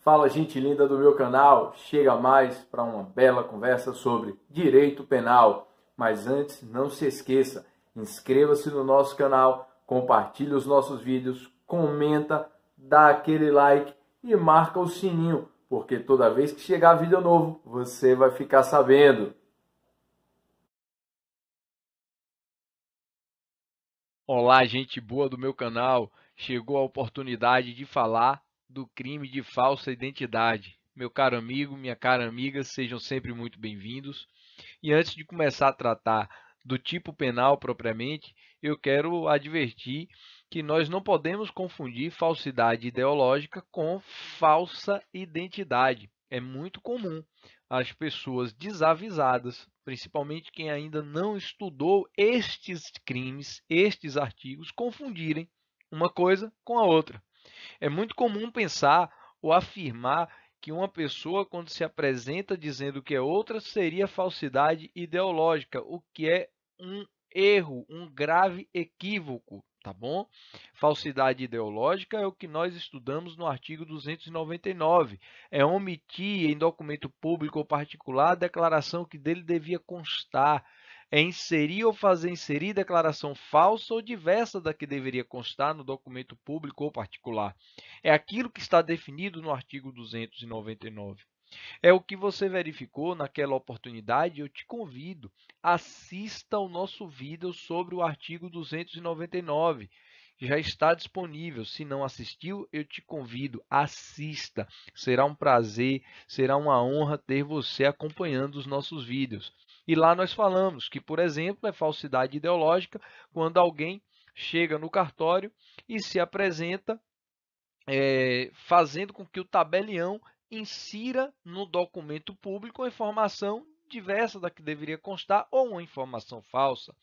Fala, gente linda do meu canal, chega mais para uma bela conversa sobre direito penal. Mas antes, não se esqueça, inscreva-se no nosso canal, compartilhe os nossos vídeos, comenta, dá aquele like e marca o sininho, porque toda vez que chegar vídeo novo, você vai ficar sabendo. Olá, gente boa do meu canal. Chegou a oportunidade de falar do crime de falsa identidade. Meu caro amigo, minha cara amiga, sejam sempre muito bem-vindos. E antes de começar a tratar do tipo penal propriamente, eu quero advertir que nós não podemos confundir falsidade ideológica com falsa identidade. É muito comum as pessoas desavisadas, principalmente quem ainda não estudou estes crimes, estes artigos, confundirem uma coisa com a outra. É muito comum pensar ou afirmar que uma pessoa, quando se apresenta dizendo que é outra, seria falsidade ideológica, o que é um erro, um grave equívoco, tá bom? Falsidade ideológica é o que nós estudamos no artigo 299, é omitir em documento público ou particular a declaração que dele devia constar, é inserir ou fazer inserir declaração falsa ou diversa da que deveria constar no documento público ou particular. É aquilo que está definido no artigo 299. É o que você verificou naquela oportunidade. Eu te convido, assista ao nosso vídeo sobre o artigo 299. Já está disponível. Se não assistiu, eu te convido, assista. Será um prazer, será uma honra ter você acompanhando os nossos vídeos. E lá nós falamos que, por exemplo, é falsidade ideológica quando alguém chega no cartório e se apresenta fazendo com que o tabelião insira no documento público uma informação diversa da que deveria constar ou uma informação falsa.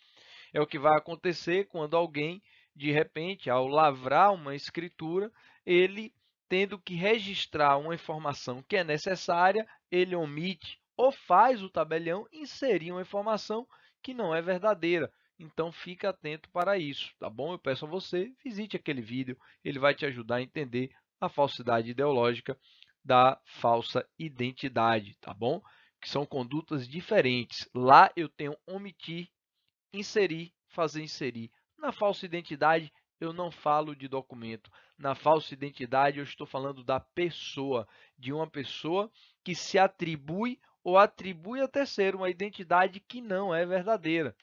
É o que vai acontecer quando alguém, de repente, ao lavrar uma escritura, ele, tendo que registrar uma informação que é necessária, ele omite ou faz o tabelião inserir uma informação que não é verdadeira. Então, fique atento para isso, tá bom? Eu peço a você, visite aquele vídeo, ele vai te ajudar a entender a falsidade ideológica da falsa identidade, tá bom? Que são condutas diferentes. Lá eu tenho omitir, inserir, fazer inserir. Na falsa identidade, eu não falo de documento. Na falsa identidade, eu estou falando da pessoa, de uma pessoa que se atribui ou atribui a terceiro uma identidade que não é verdadeira.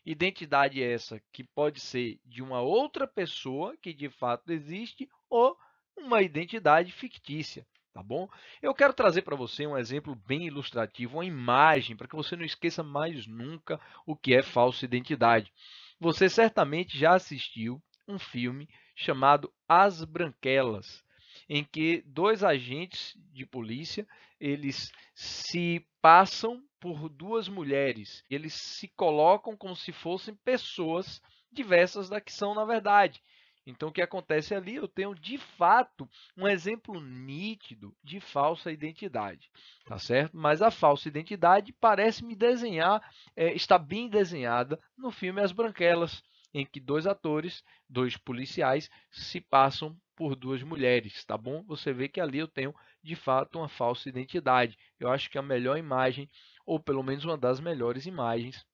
Identidade essa que pode ser de uma outra pessoa que de fato existe ou uma identidade fictícia, tá bom? Eu quero trazer para você um exemplo bem ilustrativo, uma imagem, para que você não esqueça mais nunca o que é falsa identidade. Você certamente já assistiu um filme chamado As Branquelas, em que dois agentes de polícia, eles se passam por duas mulheres. Eles se colocam como se fossem pessoas diversas da que são na verdade. Então, o que acontece ali? Eu tenho, de fato, um exemplo nítido de falsa identidade, tá certo? Mas a falsa identidade parece me desenhar, está bem desenhada no filme As Branquelas, em que dois atores, dois policiais, se passam por duas mulheres, tá bom? Você vê que ali eu tenho, de fato, uma falsa identidade. Eu acho que a melhor imagem, ou pelo menos uma das melhores imagens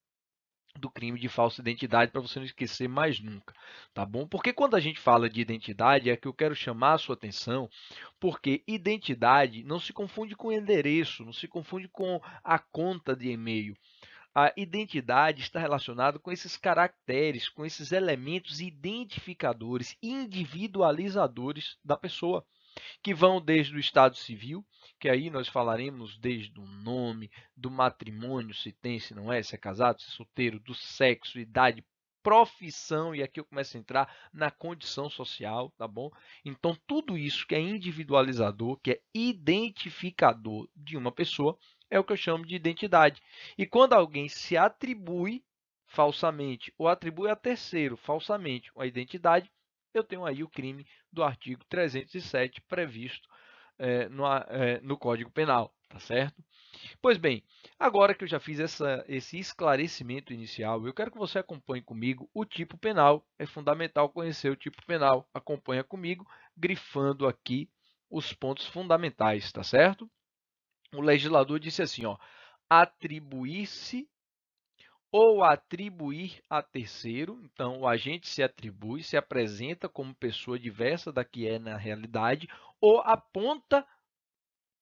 do crime de falsa identidade, para você não esquecer mais nunca, tá bom? Porque quando a gente fala de identidade, é que eu quero chamar a sua atenção, porque identidade não se confunde com endereço, não se confunde com a conta de e-mail. A identidade está relacionada com esses caracteres, com esses elementos identificadores, individualizadores da pessoa, que vão desde o estado civil, que aí nós falaremos desde o nome, do matrimônio, se tem, se não é, se é casado, se é solteiro, do sexo, idade, profissão, e aqui eu começo a entrar na condição social, tá bom? Então, tudo isso que é individualizador, que é identificador de uma pessoa, é o que eu chamo de identidade. E quando alguém se atribui falsamente ou atribui a terceiro falsamente uma identidade, eu tenho aí o crime do artigo 307 previsto no Código Penal, tá certo? Pois bem, agora que eu já fiz esse esclarecimento inicial, eu quero que você acompanhe comigo o tipo penal. É fundamental conhecer o tipo penal. Acompanha comigo, grifando aqui os pontos fundamentais, tá certo? O legislador disse assim, ó, atribuir-se ou atribuir a terceiro. Então, o agente se atribui, se apresenta como pessoa diversa da que é na realidade, ou aponta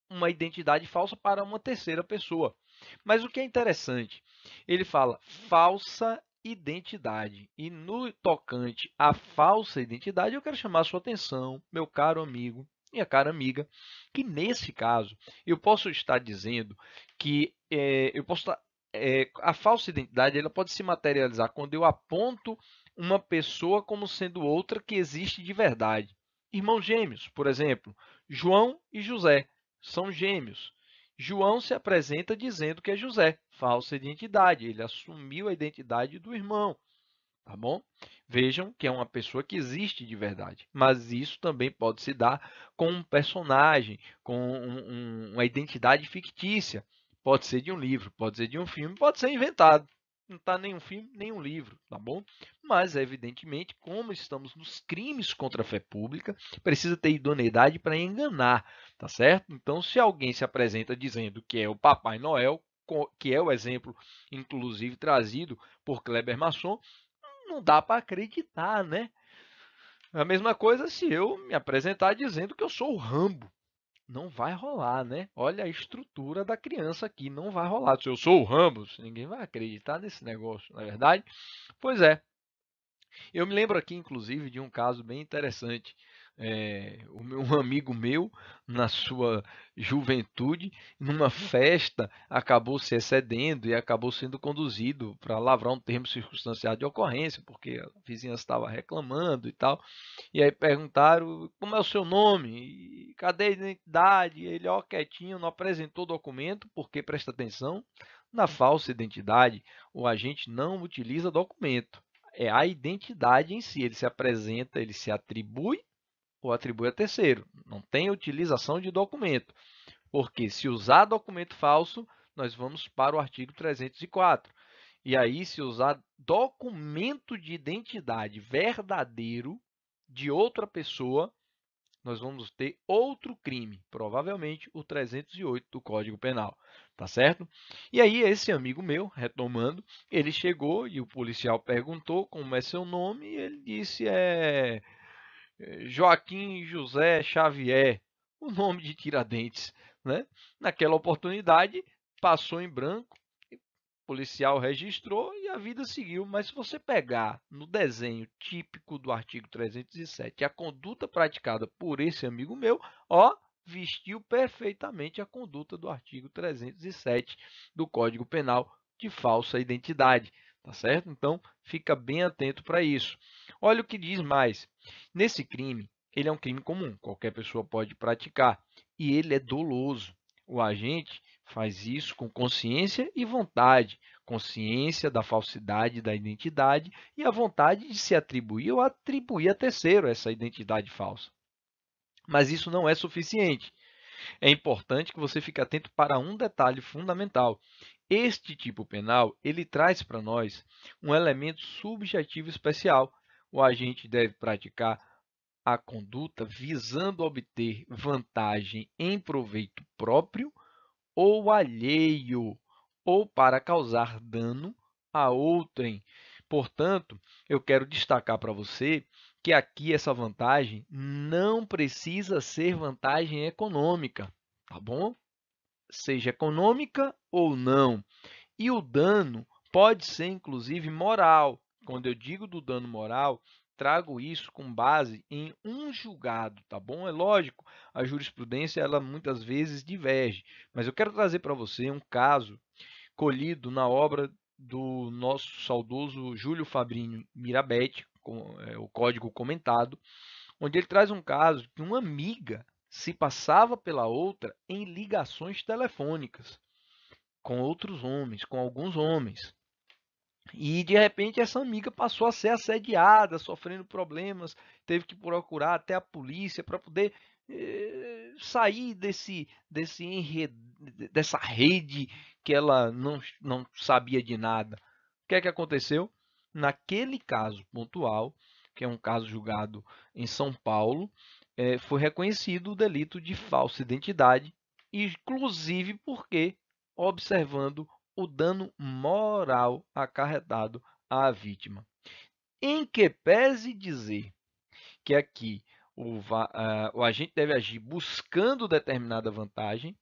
uma identidade falsa para uma terceira pessoa. Mas o que é interessante, ele fala falsa identidade. E no tocante à falsa identidade, eu quero chamar a sua atenção, meu caro amigo, minha cara amiga, que nesse caso eu posso estar dizendo que a falsa identidade ela pode se materializar quando eu aponto uma pessoa como sendo outra que existe de verdade. Irmãos gêmeos, por exemplo, João e José são gêmeos. João se apresenta dizendo que é José, falsa identidade, ele assumiu a identidade do irmão, tá bom? Vejam que é uma pessoa que existe de verdade, mas isso também pode se dar com um personagem, com uma identidade fictícia. Pode ser de um livro, pode ser de um filme, pode ser inventado. Não está nenhum filme, nenhum livro, tá bom? Mas, evidentemente, como estamos nos crimes contra a fé pública, precisa ter idoneidade para enganar, tá certo? Então, se alguém se apresenta dizendo que é o Papai Noel, que é o exemplo, inclusive, trazido por Kleber Masson, não dá para acreditar, né? A mesma coisa se eu me apresentar dizendo que eu sou o Rambo. Não vai rolar, né? Olha a estrutura da criança aqui, não vai rolar. Se eu sou o Rambo, ninguém vai acreditar nesse negócio, não é verdade? Pois é. Eu me lembro aqui, inclusive, de um caso bem interessante. Um amigo meu, na sua juventude, numa festa, acabou se excedendo e acabou sendo conduzido para lavrar um termo circunstanciado de ocorrência, porque a vizinhança estava reclamando e tal. E aí perguntaram, como é o seu nome? E cadê a identidade? Ele, ó, quietinho, não apresentou documento, porque, presta atenção, na falsa identidade, o agente não utiliza documento. É a identidade em si, ele se apresenta, ele se atribui ou atribui a terceiro. Não tem utilização de documento, porque se usar documento falso, nós vamos para o artigo 304. E aí, se usar documento de identidade verdadeiro de outra pessoa, nós vamos ter outro crime, provavelmente o 308 do Código Penal, tá certo? E aí esse amigo meu, retomando, ele chegou e o policial perguntou como é seu nome e ele disse Joaquim José Xavier, o nome de Tiradentes, né? Naquela oportunidade passou em branco, o policial registrou e a vida seguiu. Mas se você pegar no desenho típico do artigo 307 a conduta praticada por esse amigo meu, ó, vestiu perfeitamente a conduta do artigo 307 do Código Penal de falsa identidade, tá certo? Então, fica bem atento para isso. Olha o que diz mais. Nesse crime, ele é um crime comum, qualquer pessoa pode praticar, e ele é doloso. O agente faz isso com consciência e vontade, consciência da falsidade da identidade e a vontade de se atribuir ou atribuir a terceiro essa identidade falsa. Mas isso não é suficiente. É importante que você fique atento para um detalhe fundamental. Este tipo penal, ele traz para nós um elemento subjetivo especial. O agente deve praticar a conduta visando obter vantagem em proveito próprio ou alheio, ou para causar dano a outrem. Portanto, eu quero destacar para você que aqui essa vantagem não precisa ser vantagem econômica, tá bom? Seja econômica ou não. E o dano pode ser, inclusive, moral. Quando eu digo do dano moral, trago isso com base em um julgado, tá bom? É lógico, a jurisprudência ela muitas vezes diverge, mas eu quero trazer para você um caso colhido na obra do nosso saudoso Júlio Fabrício Mirabete, o Código Comentado, onde ele traz um caso que uma amiga se passava pela outra em ligações telefônicas com outros homens, com alguns homens. E de repente essa amiga passou a ser assediada, sofrendo problemas, teve que procurar até a polícia para poder sair dessa rede que ela não sabia de nada. O que é que aconteceu? Naquele caso pontual, que é um caso julgado em São Paulo, foi reconhecido o delito de falsa identidade, inclusive porque observando o dano moral acarretado à vítima. Em que pese dizer que aqui o agente deve agir buscando determinada vantagem,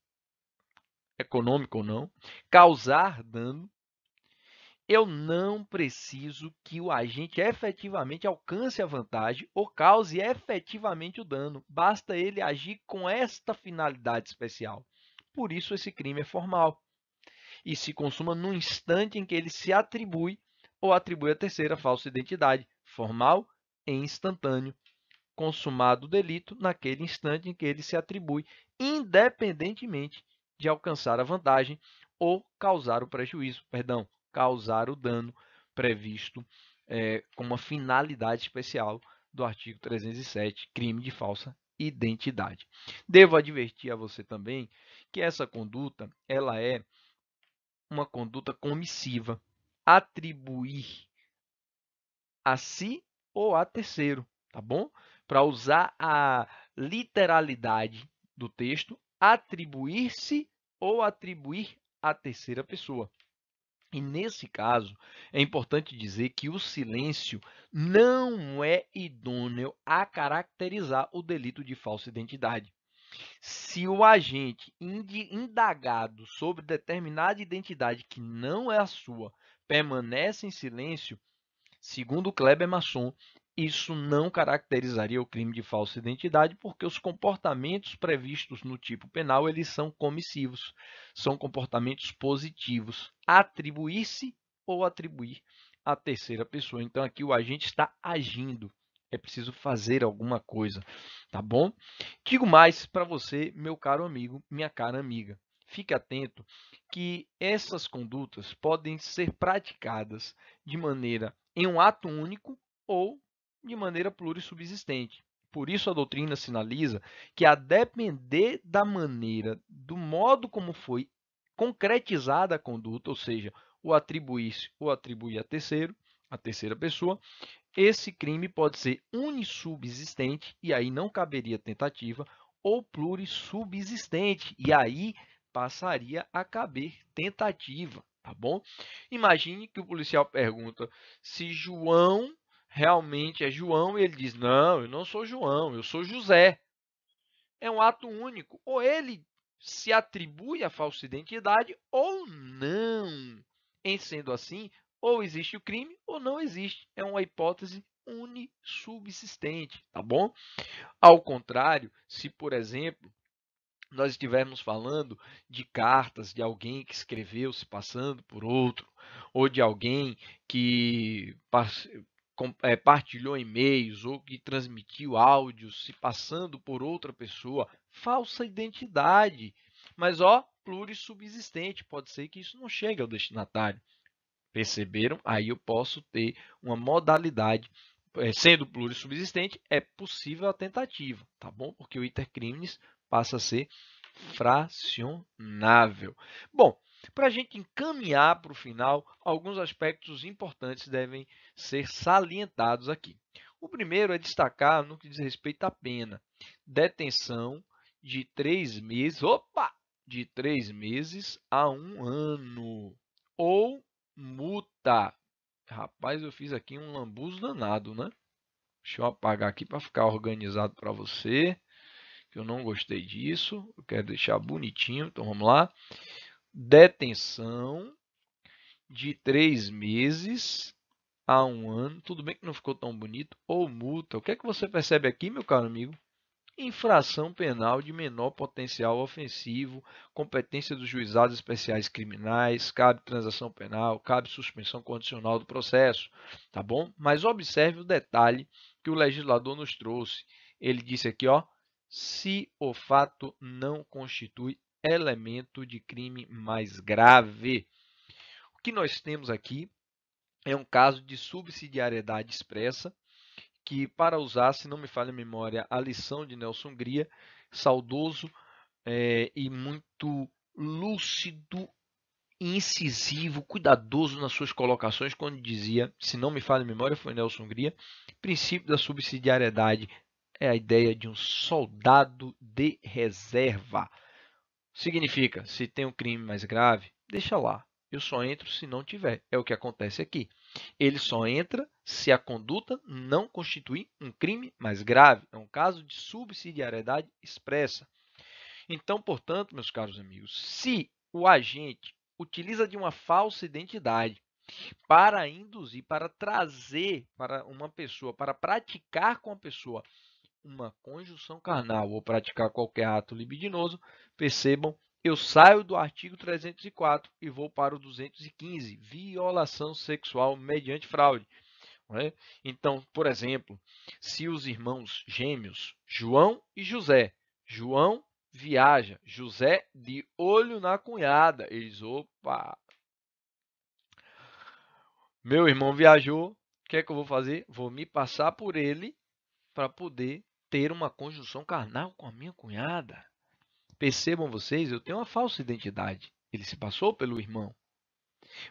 econômica ou não, causar dano, eu não preciso que o agente efetivamente alcance a vantagem ou cause efetivamente o dano. Basta ele agir com esta finalidade especial. Por isso, esse crime é formal e se consuma no instante em que ele se atribui ou atribui a terceira falsa identidade, formal e instantâneo, consumado o delito naquele instante em que ele se atribui, independentemente de alcançar a vantagem ou causar o prejuízo, causar o dano previsto com uma finalidade especial do artigo 307, crime de falsa identidade. Devo advertir a você também que essa conduta ela é uma conduta comissiva, atribuir a si ou a terceiro, tá bom? Para usar a literalidade do texto, atribuir-se ou atribuir a terceira pessoa. E nesse caso, é importante dizer que o silêncio não é idôneo a caracterizar o delito de falsa identidade. Se o agente indagado sobre determinada identidade que não é a sua permanece em silêncio, segundo Kleber Masson, isso não caracterizaria o crime de falsa identidade, porque os comportamentos previstos no tipo penal eles são comissivos, são comportamentos positivos, atribuir-se ou atribuir a terceira pessoa. Então, aqui o agente está agindo, é preciso fazer alguma coisa, tá bom? Digo mais para você, meu caro amigo, minha cara amiga. Fique atento que essas condutas podem ser praticadas de maneira em um ato único ou de maneira plurissubsistente. Por isso, a doutrina sinaliza que, a depender da maneira, do modo como foi concretizada a conduta, ou seja, o atribuir-se ou atribuir a terceira pessoa, esse crime pode ser unissubsistente, e aí não caberia tentativa, ou plurissubsistente, e aí passaria a caber tentativa, tá bom? Imagine que o policial pergunta se João realmente é João e ele diz: não, eu não sou João, eu sou José. É um ato único. Ou ele se atribui a falsa identidade ou não. Em sendo assim, ou existe o crime ou não existe. É uma hipótese unissubsistente, tá bom? Ao contrário, se, por exemplo, nós estivermos falando de cartas de alguém que escreveu se passando por outro, ou de alguém que partilhou e-mails ou que transmitiu áudios se passando por outra pessoa, falsa identidade. Mas, plurissubsistente, pode ser que isso não chegue ao destinatário. Perceberam? Aí eu posso ter uma modalidade, sendo plurissubsistente, é possível a tentativa, tá bom? Porque o iter criminis passa a ser fracionável. Bom, para a gente encaminhar para o final, alguns aspectos importantes devem ser salientados aqui. O primeiro é destacar no que diz respeito à pena. Detenção de 3 meses, de 3 meses a 1 ano. Ou multa. Rapaz, eu fiz aqui um lambuzo danado, né? Deixa eu apagar aqui para ficar organizado para você, que eu não gostei disso. Eu quero deixar bonitinho, então vamos lá. Detenção de 3 meses a 1 ano. Tudo bem que não ficou tão bonito. Ou multa. O que é que você percebe aqui, meu caro amigo? Infração penal de menor potencial ofensivo, competência dos juizados especiais criminais, cabe transação penal, cabe suspensão condicional do processo, tá bom? Mas observe o detalhe que o legislador nos trouxe. Ele disse aqui, se o fato não constitui elemento de crime mais grave. O que nós temos aqui é um caso de subsidiariedade expressa, que, para usar, se não me falha a memória, a lição de Nelson Hungria, saudoso e muito lúcido, incisivo, cuidadoso nas suas colocações, quando dizia, se não me falha a memória, foi Nelson Hungria, princípio da subsidiariedade É a ideia de um soldado de reserva. Significa, se tem um crime mais grave, deixa lá. Eu só entro se não tiver. É o que acontece aqui. Ele só entra se a conduta não constituir um crime mais grave. É um caso de subsidiariedade expressa. Então, portanto, meus caros amigos, se o agente utiliza de uma falsa identidade para induzir, para trazer para uma pessoa, para praticar com a pessoa uma conjunção carnal ou praticar qualquer ato libidinoso, percebam, eu saio do artigo 304 e vou para o 215, violação sexual mediante fraude. Não é? Então, por exemplo, se os irmãos gêmeos João e José, João viaja, José de olho na cunhada, eles, opa, meu irmão viajou, o que é que eu vou fazer? Vou me passar por ele para poder ter uma conjunção carnal com a minha cunhada. Percebam vocês, eu tenho uma falsa identidade. Ele se passou pelo irmão.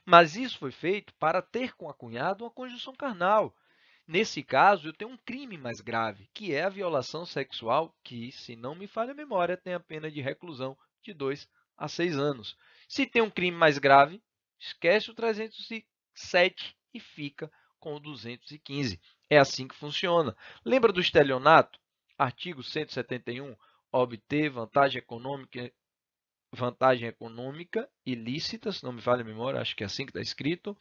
Mas isso foi feito para ter com a cunhada uma conjunção carnal. Nesse caso, eu tenho um crime mais grave, que é a violação sexual, que, se não me falha a memória, tem a pena de reclusão de 2 a 6 anos. Se tem um crime mais grave, esquece o 307 e fica com o 215. É assim que funciona. Lembra do estelionato? Artigo 171, obter vantagem econômica ilícita, se não me falha a memória, acho que é assim que está escrito,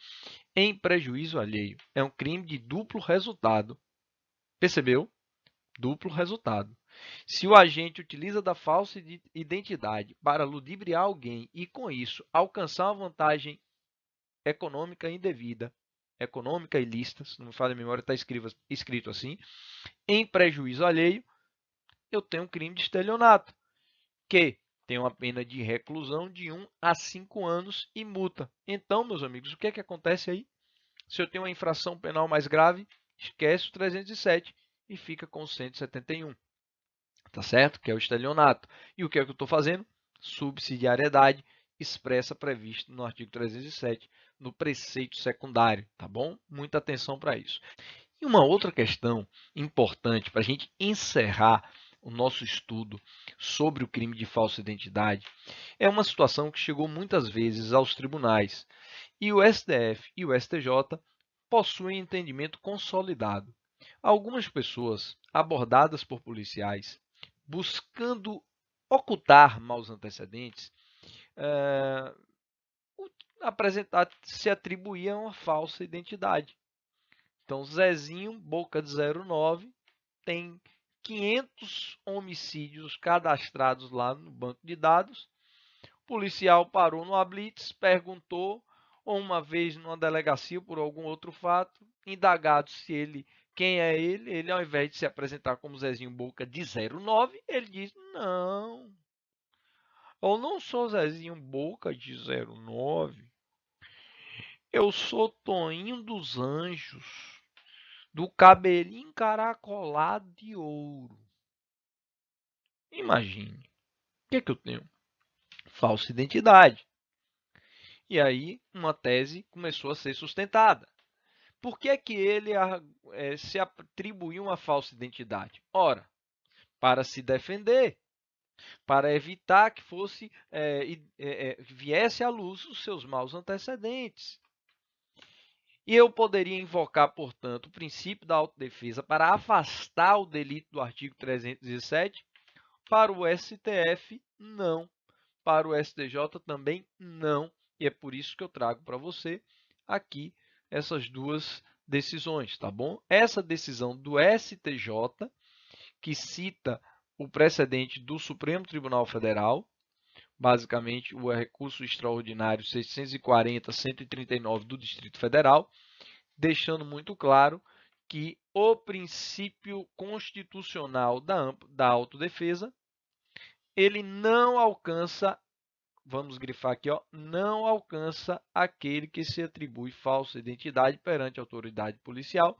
em prejuízo alheio. É um crime de duplo resultado. Percebeu? Duplo resultado. Se o agente utiliza da falsa identidade para ludibriar alguém e, com isso, alcançar uma vantagem econômica indevida, econômica ilícita, se não me falha a memória, está escrito assim, em prejuízo alheio, eu tenho um crime de estelionato, que tem uma pena de reclusão de 1 a 5 anos e multa. Então, meus amigos, o que é que acontece aí? Se eu tenho uma infração penal mais grave, esquece o 307 e fica com o 171. Tá certo? Que é o estelionato. E o que é que eu estou fazendo? Subsidiariedade expressa prevista no artigo 307, no preceito secundário, tá bom? Muita atenção para isso. E uma outra questão importante para a gente encerrar o nosso estudo sobre o crime de falsa identidade é uma situação que chegou muitas vezes aos tribunais. E o STF e o STJ possuem entendimento consolidado. Algumas pessoas abordadas por policiais buscando ocultar maus antecedentes, se atribuía uma falsa identidade. Então, Zezinho, boca de 09, tem 500 homicídios cadastrados lá no banco de dados. O policial parou no blitz, perguntou, ou uma vez numa delegacia por algum outro fato, indagado se ele, quem é ele ao invés de se apresentar como Zezinho Boca de 09, ele diz, não, eu não sou Zezinho Boca de 09, eu sou Toinho dos Anjos, do cabelinho encaracolado de ouro. Imagine, o que é que eu tenho? Falsa identidade. E aí uma tese começou a ser sustentada. Por que é que ele se atribuiu uma falsa identidade? Ora, para se defender, para evitar que viesse à luz os seus maus antecedentes. E eu poderia invocar, portanto, o princípio da autodefesa para afastar o delito do artigo 307. Para o STF, não. Para o STJ, também não. E é por isso que eu trago para você aqui essas duas decisões, tá bom? Essa decisão do STJ, que cita o precedente do Supremo Tribunal Federal, basicamente o recurso extraordinário 640-139 do Distrito Federal, deixando muito claro que o princípio constitucional da autodefesa, ele não alcança, vamos grifar aqui, ó, não alcança aquele que se atribui falsa identidade perante a autoridade policial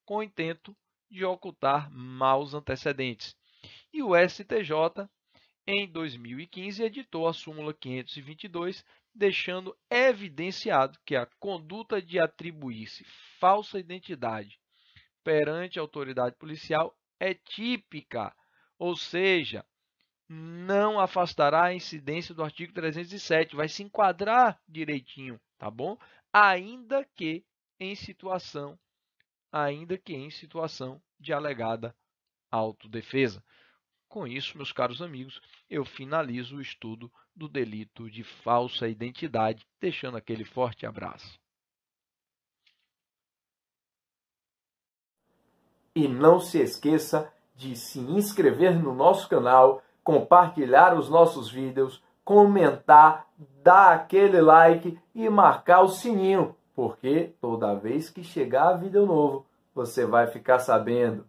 com o intento de ocultar maus antecedentes. E o STJ, em 2015, editou a súmula 522, deixando evidenciado que a conduta de atribuir-se falsa identidade perante a autoridade policial é típica, ou seja, não afastará a incidência do artigo 307, vai se enquadrar direitinho, tá bom? Ainda que em situação de alegada autodefesa. Com isso, meus caros amigos, eu finalizo o estudo do delito de falsa identidade, deixando aquele forte abraço. E não se esqueça de se inscrever no nosso canal, compartilhar os nossos vídeos, comentar, dar aquele like e marcar o sininho, porque toda vez que chegar vídeo novo, você vai ficar sabendo.